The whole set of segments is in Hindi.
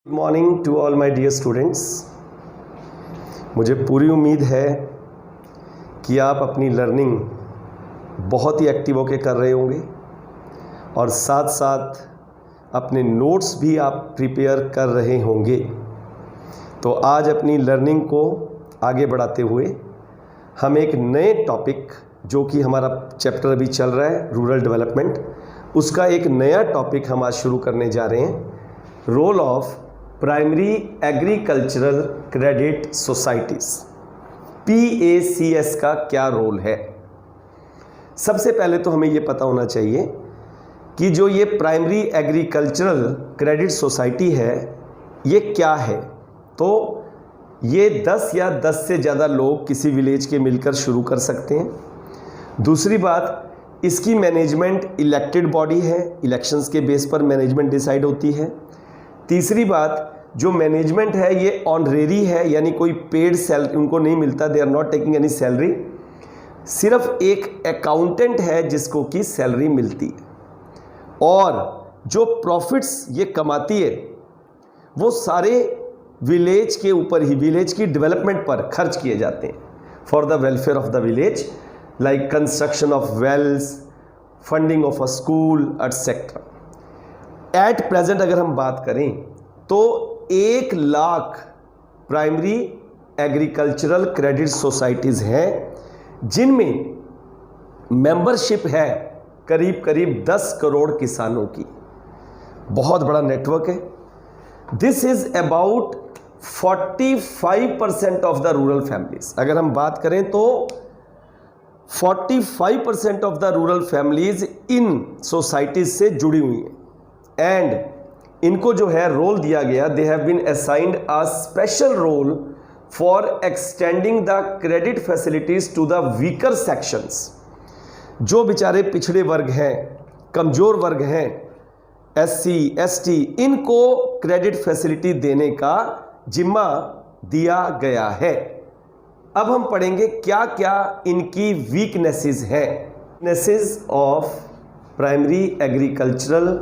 Good morning to all my dear students. मुझे पूरी उम्मीद है कि आप अपनी लर्निंग बहुत ही एक्टिव होकर कर रहे होंगे और साथ साथ अपने नोट्स भी आप प्रिपेयर कर रहे होंगे। तो आज अपनी लर्निंग को आगे बढ़ाते हुए हम एक नए टॉपिक, जो कि हमारा चैप्टर अभी चल रहा है रूरल डेवलपमेंट, उसका एक नया टॉपिक हम आज शुरू करने जा रहे हैं, role of primary agricultural credit societies, PACS का क्या रोल है। सबसे पहले तो हमें ये पता होना चाहिए कि जो ये प्राइमरी एग्रीकल्चरल क्रेडिट सोसाइटी है ये क्या है। तो ये 10 या 10 से ज़्यादा लोग किसी विलेज के मिलकर शुरू कर सकते हैं। दूसरी बात, इसकी मैनेजमेंट इलेक्टेड बॉडी है, इलेक्शंस के बेस पर मैनेजमेंट डिसाइड होती है। तीसरी बात, जो मैनेजमेंट है ये ऑनरेरी है, यानी कोई पेड सैलरी उनको नहीं मिलता, they are not taking any salary. सिर्फ एक अकाउंटेंट है जिसको कि सैलरी मिलती है और जो प्रॉफिट्स ये कमाती है वो सारे विलेज के ऊपर ही, विलेज की डेवलपमेंट पर खर्च किए जाते हैं, for the welfare of the village, like construction of wells, funding of a school etcetera. At present अगर हम बात करें तो 1 lakh primary agricultural credit societies हैं जिनमें मेंबरशिप है करीब करीब 10 करोड़ किसानों की। बहुत बड़ा नेटवर्क है। This is about 45% of the rural families. अगर हम बात करें तो 45% of the rural families in societies से जुड़ी हुई हैं एंड इनको जो है रोल दिया गया, they have been assigned a special role for extending the credit facilities to the weaker sections. जो बेचारे पिछड़े वर्ग हैं, कमजोर वर्ग हैं, SC ST, इनको क्रेडिट फैसिलिटी देने का जिम्मा दिया गया है। अब हम पढ़ेंगे क्या क्या इनकी वीकनेसेस हैं। Weaknesses of primary agricultural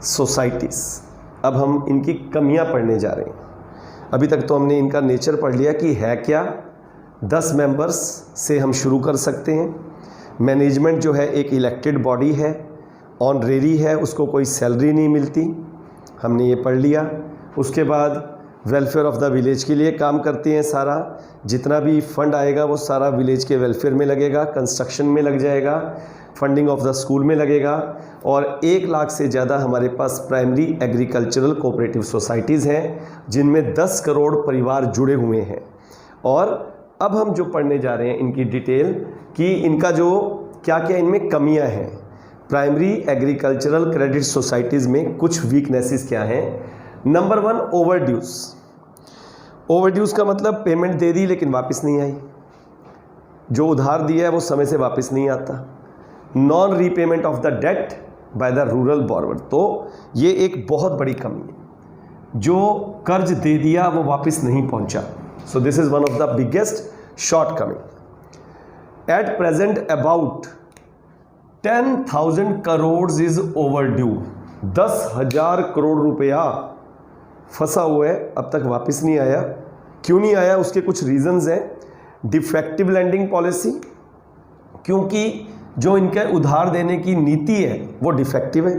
societies. अब हम इनकी कमियां पढ़ने जा रहे हैं। अभी तक तो हमने इनका नेचर पढ़ लिया कि है क्या। 10 मेंबर्स से हम शुरू कर सकते हैं। मैनेजमेंट जो है एक इलेक्टेड बॉडी है, ऑनरेरी है, उसको कोई सैलरी नहीं मिलती, हमने ये पढ़ लिया। उसके बाद वेलफेयर ऑफ द विलेज के लिए काम करते हैं। सारा जितना भी फंड आएगा वो सारा विलेज के वेलफेयर में लगेगा, कंस्ट्रक्शन में लग जाएगा, फंडिंग ऑफ द स्कूल में लगेगा। और 1 लाख से ज़्यादा हमारे पास प्राइमरी एग्रीकल्चरल कोऑपरेटिव सोसाइटीज़ हैं जिनमें 10 करोड़ परिवार जुड़े हुए हैं। और अब हम जो पढ़ने जा रहे हैं इनकी डिटेल कि इनका जो क्या क्या इनमें कमियां हैं। प्राइमरी एग्रीकल्चरल क्रेडिट सोसाइटीज़ में कुछ वीकनेसेस क्या हैं। Number 1, overdues. ओवरड्यूज का मतलब पेमेंट दे दी लेकिन वापस नहीं आई, जो उधार दिया है वो समय से वापस नहीं आता। Non repayment of the debt by the rural borrower, तो ये एक बहुत बड़ी कमी है। जो कर्ज दे दिया वो वापस नहीं पहुंचा। So this is one of the biggest short coming. At present about 10,000 crore is overdue. 10,000 crore रुपया फंसा हुआ है, अब तक वापस नहीं आया। क्यों नहीं आया, उसके कुछ रीजंस हैं। डिफेक्टिव लैंडिंग पॉलिसी, क्योंकि जो इनके उधार देने की नीति है वो डिफेक्टिव है।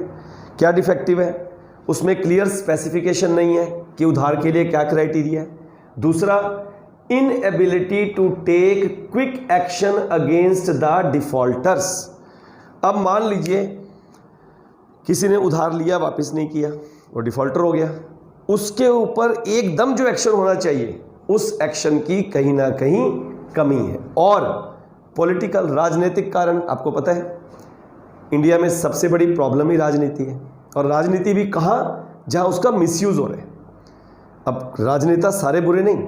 क्या डिफेक्टिव है, उसमें क्लियर स्पेसिफिकेशन नहीं है कि उधार के लिए क्या क्राइटेरिया है। दूसरा, inability to take quick action against the defaulters. अब मान लीजिए किसी ने उधार लिया, वापस नहीं किया, वो डिफॉल्टर हो गया, उसके ऊपर एकदम जो एक्शन होना चाहिए उस एक्शन की कहीं ना कहीं कमी है। और पॉलिटिकल, राजनीतिक कारण, आपको पता है इंडिया में सबसे बड़ी प्रॉब्लम ही राजनीति है। और राजनीति भी कहाँ, जहाँ उसका मिसयूज हो रहा है। अब राजनेता सारे बुरे नहीं।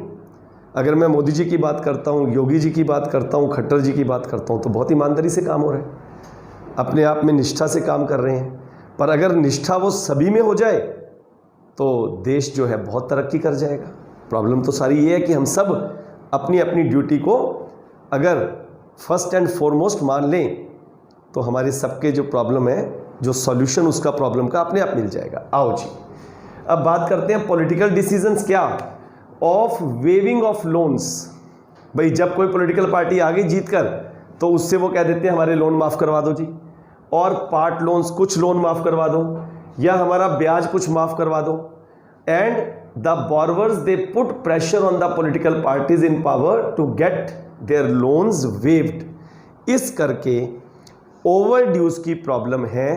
अगर मैं मोदी जी की बात करता हूँ, योगी जी की बात करता हूँ, खट्टर जी की बात करता हूँ, तो बहुत ईमानदारी से काम हो रहा है, अपने आप में निष्ठा से काम कर रहे हैं। पर अगर निष्ठा वो सभी में हो जाए तो देश जो है बहुत तरक्की कर जाएगा। प्रॉब्लम तो सारी ये है कि हम सब अपनी अपनी ड्यूटी को अगर फर्स्ट एंड फॉरमोस्ट मान लें तो हमारे सबके जो प्रॉब्लम है, जो सॉल्यूशन उसका प्रॉब्लम का अपने आप मिल जाएगा। आओ जी, अब बात करते हैं पॉलिटिकल डिसीजंस क्या, ऑफ वेविंग ऑफ लोन्स। भाई जब कोई पॉलिटिकल पार्टी आ गई जीत कर तो उससे वो कह देते हैं हमारे लोन माफ़ करवा दो जी, और पार्ट लोन्स कुछ लोन माफ़ करवा दो, या हमारा ब्याज कुछ माफ़ करवा दो। And the borrowers they put pressure on the political parties in power to get their loans waived. इस करके ओवर ड्यूज की प्रॉब्लम है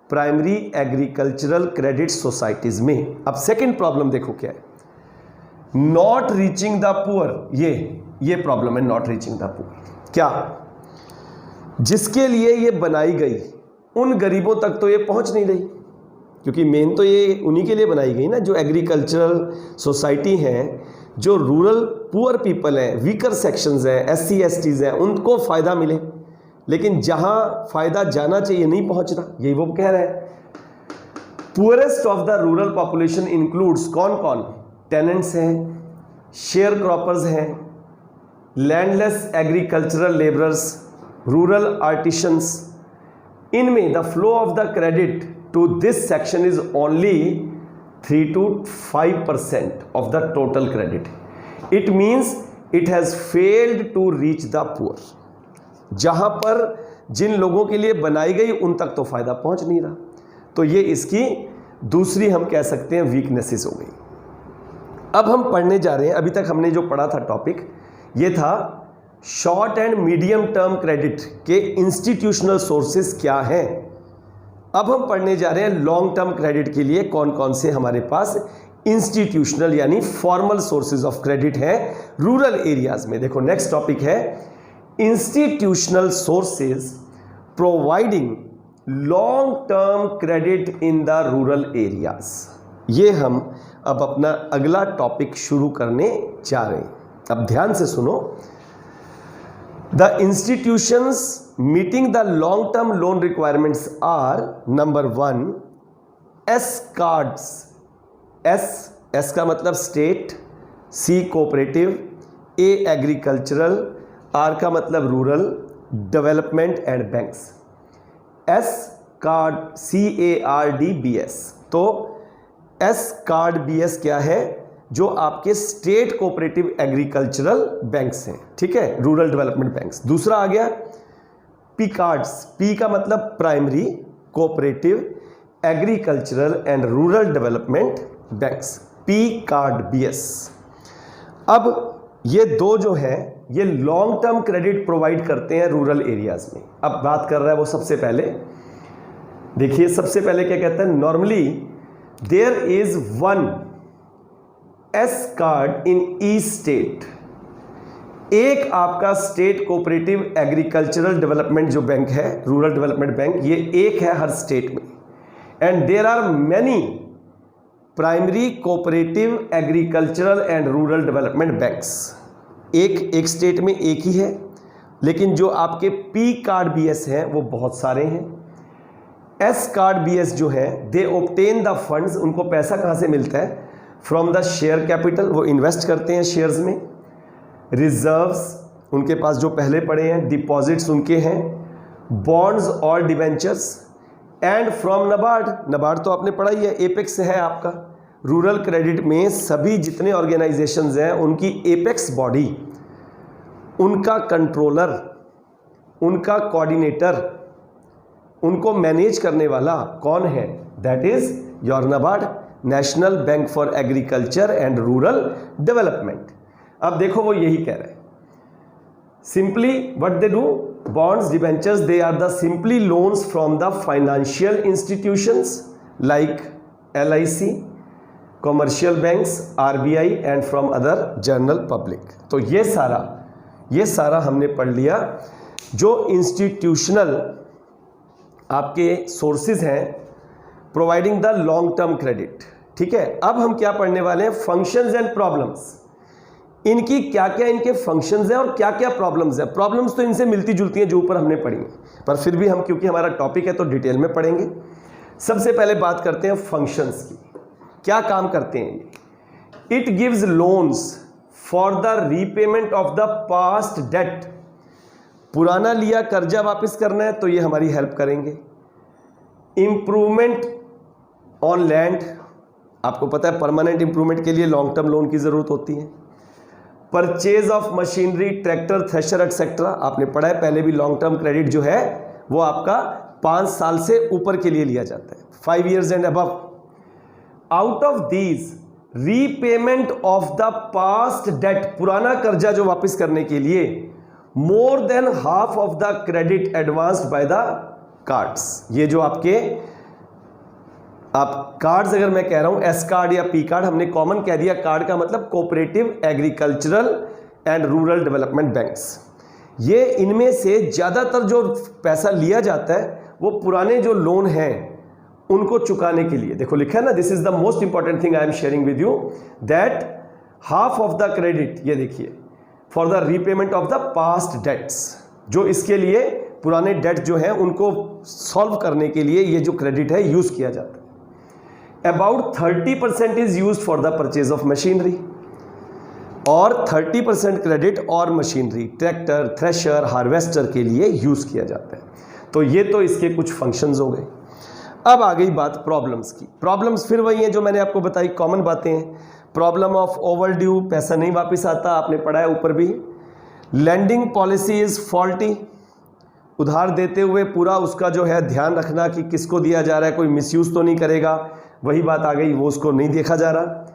प्राइमरी एग्रीकल्चरल क्रेडिट सोसाइटीज में। अब सेकेंड प्रॉब्लम देखो क्या है, नॉट रीचिंग द पुअर। ये प्रॉब्लम है नॉट रीचिंग द पुअर। क्या, जिसके लिए ये बनाई गई उन गरीबों तक तो ये पहुंच नहीं रही, क्योंकि मेन तो ये उन्हीं के लिए बनाई गई ना, जो एग्रीकल्चरल सोसाइटी हैं, जो रूरल पुअर पीपल हैं, वीकर सेक्शंस हैं, SC STs हैं, उनको फ़ायदा मिले। लेकिन जहां फ़ायदा जाना चाहिए नहीं पहुंच रहा, यही वो कह रहे हैं। Poorest of the rural population includes कौन कौन, टेनेंट्स हैं, शेयर क्रॉपर्स हैं, landless agricultural labourers, rural artisans. इनमें the flow of the credit to this section is only 3 to 5% of the total credit. It means it has failed to reach the poor. जहां पर जिन लोगों के लिए बनाई गई उन तक तो फायदा पहुंच नहीं रहा, तो ये इसकी दूसरी हम कह सकते हैं वीकनेसेस हो गई। अब हम पढ़ने जा रहे हैं, अभी तक हमने जो पढ़ा था टॉपिक ये था short and medium term credit के इंस्टीट्यूशनल सोर्सेस क्या हैं। अब हम पढ़ने जा रहे हैं लॉन्ग टर्म क्रेडिट के लिए कौन कौन से हमारे पास इंस्टीट्यूशनल यानी फॉर्मल सोर्सेज ऑफ क्रेडिट हैं रूरल एरियाज में। देखो नेक्स्ट टॉपिक है institutional sources providing long term credit in the rural areas. ये हम अब अपना अगला टॉपिक शुरू करने जा रहे हैं। अब ध्यान से सुनो, The institutions meeting the long-term loan requirements are number 1 S cards। S का मतलब state, C cooperative, A agricultural, R का मतलब rural development and banks. S card CARDBS। तो S कार्ड BS क्या है, जो आपके स्टेट कोऑपरेटिव एग्रीकल्चरल बैंक्स हैं, ठीक है, रूरल डेवलपमेंट बैंक्स। दूसरा आ गया P कार्ड्स, P का मतलब primary cooperative agricultural and rural development banks, P card BS। अब ये दो जो हैं ये लॉन्ग टर्म क्रेडिट प्रोवाइड करते हैं रूरल एरियाज में। अब बात कर रहा है वो सबसे पहले, देखिए सबसे पहले क्या कहता है, normally there is one S card in each state. एक आपका स्टेट कोऑपरेटिव एग्रीकल्चरल डेवलपमेंट जो बैंक है, रूरल डेवलपमेंट बैंक, ये एक है हर स्टेट में। And there are many primary cooperative agricultural and rural development banks. एक स्टेट में एक ही है, लेकिन जो आपके P कार्ड BS हैं वो बहुत सारे हैं। S कार्ड BS जो है दे ऑब्टेन द फंड्स, उनको पैसा कहाँ से मिलता है, फ्रॉम द शेयर कैपिटल, वो इन्वेस्ट करते हैं शेयर्स में। रिजर्व्स उनके पास जो पहले पड़े हैं, डिपॉजिट्स उनके हैं, बॉन्ड्स और डिवेंचर्स, एंड फ्रॉम नबार्ड तो आपने पढ़ा ही है, एपेक्स है आपका रूरल क्रेडिट में। सभी जितने ऑर्गेनाइजेशंस हैं उनकी एपेक्स बॉडी, उनका कंट्रोलर, उनका कोऑर्डिनेटर, उनको मैनेज करने वाला कौन है, that is your NABARD, national bank for agriculture and rural development. अब देखो वो यही कह रहे हैं, simply what they do, bonds debentures they are the simply loans from the financial institutions like LIC, commercial banks, RBI and from other general public. तो ये सारा हमने पढ़ लिया जो इंस्टीट्यूशनल आपके सोर्सेज हैं providing the long term credit, ठीक है। अब हम क्या पढ़ने वाले हैं, फंक्शंस एंड प्रॉब्लम्स। इनकी क्या क्या इनके फंक्शंस हैं और क्या क्या प्रॉब्लम्स हैं। प्रॉब्लम्स तो इनसे मिलती जुलती हैं जो ऊपर हमने पढ़ी, पर फिर भी हम क्योंकि हमारा टॉपिक है तो डिटेल में पढ़ेंगे। सबसे पहले बात करते हैं फंक्शंस की, क्या काम करते हैं ये। It gives loans for the repayment of the past debt. पुराना लिया कर्जा वापस करना है तो ये हमारी हेल्प करेंगे। इम्प्रूवमेंट ऑन लैंड, आपको पता है परमानेंट इंप्रूवमेंट के लिए लॉन्ग टर्म लोन की ज़रूरत होती है। Purchase of machinery, tractor, thresher etcetera, आपने पढ़ा है पहले भी, लॉन्ग टर्म क्रेडिट जो है वो आपका 5 साल से ऊपर के लिए लिया जाता है, 5 years and above. Out of these repayment of the past debt, पुराना कर्जा जो वापस करने के लिए more than half of the credit advanced by the cards, ये जो आपके आप कार्ड्स अगर मैं कह रहा हूं एस कार्ड या पी कार्ड, हमने कॉमन कह दिया, कार्ड का मतलब cooperative agricultural and rural development banks, ये इनमें से ज़्यादातर जो पैसा लिया जाता है वो पुराने जो लोन हैं उनको चुकाने के लिए। देखो लिखा है ना, this is the most important thing I am sharing with you, that half of the credit, ये देखिए, for the repayment of the past debts, जो इसके लिए पुराने डेट जो हैं उनको सॉल्व करने के लिए ये जो क्रेडिट है यूज किया जाता है। About 30% is used for the purchase of machinery, और 30% क्रेडिट और मशीनरी, ट्रैक्टर, थ्रेशर, हार्वेस्टर के लिए यूज किया जाता है। तो ये तो इसके कुछ फंक्शंस हो गए। अब आ गई बात प्रॉब्लम्स की। प्रॉब्लम्स फिर वही हैं जो मैंने आपको बताई, कॉमन बातें हैं। प्रॉब्लम ऑफ ओवर ड्यू, पैसा नहीं वापस आता, आपने पढ़ा है ऊपर भी। लैंडिंग पॉलिसी इज फॉल्टी, उधार देते हुए पूरा उसका जो है ध्यान रखना कि किसको दिया जा रहा है, कोई मिसयूज तो नहीं करेगा, वही बात आ गई, वो उसको नहीं देखा जा रहा।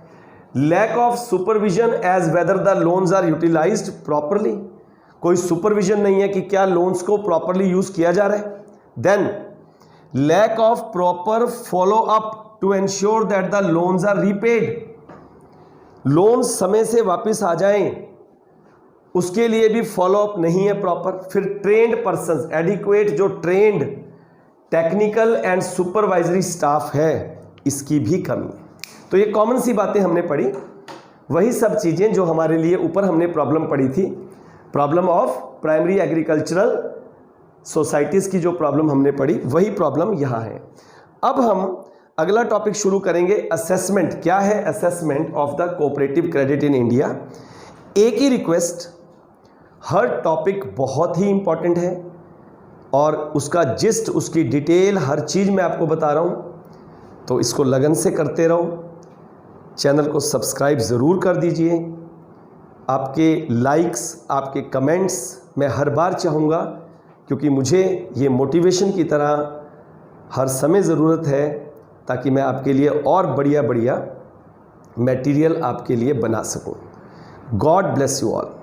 Lack of supervision as whether the loans are utilised properly, कोई सुपरविजन नहीं है कि क्या लोन्स को प्रॉपरली यूज किया जा रहा है। Then lack of proper follow up to ensure that the loans are repaid, loan समय से वापस आ जाएं उसके लिए भी फॉलो अप नहीं है प्रॉपर। फिर ट्रेंड पर्सन, एडिक्वेट जो trend technical and supervisory staff है, इसकी भी कमी। तो ये कॉमन सी बातें हमने पढ़ी, वही सब चीजें जो हमारे लिए ऊपर हमने प्रॉब्लम पढ़ी थी, problem of primary agricultural societies की जो प्रॉब्लम हमने पढ़ी, वही प्रॉब्लम यहाँ है। अब हम अगला टॉपिक शुरू करेंगे, असेसमेंट। क्या है assessment of the cooperative credit in India. एक ही रिक्वेस्ट, हर टॉपिक बहुत ही इंपॉर्टेंट है और उसका जिस्ट, उसकी डिटेल, हर चीज़ मैं आपको बता रहा हूँ, तो इसको लगन से करते रहो। चैनल को सब्सक्राइब ज़रूर कर दीजिए। आपके लाइक्स, आपके कमेंट्स मैं हर बार चाहूँगा, क्योंकि मुझे ये मोटिवेशन की तरह हर समय ज़रूरत है, ताकि मैं आपके लिए और बढ़िया बढ़िया मटेरियल आपके लिए बना सकूँ। God bless you all.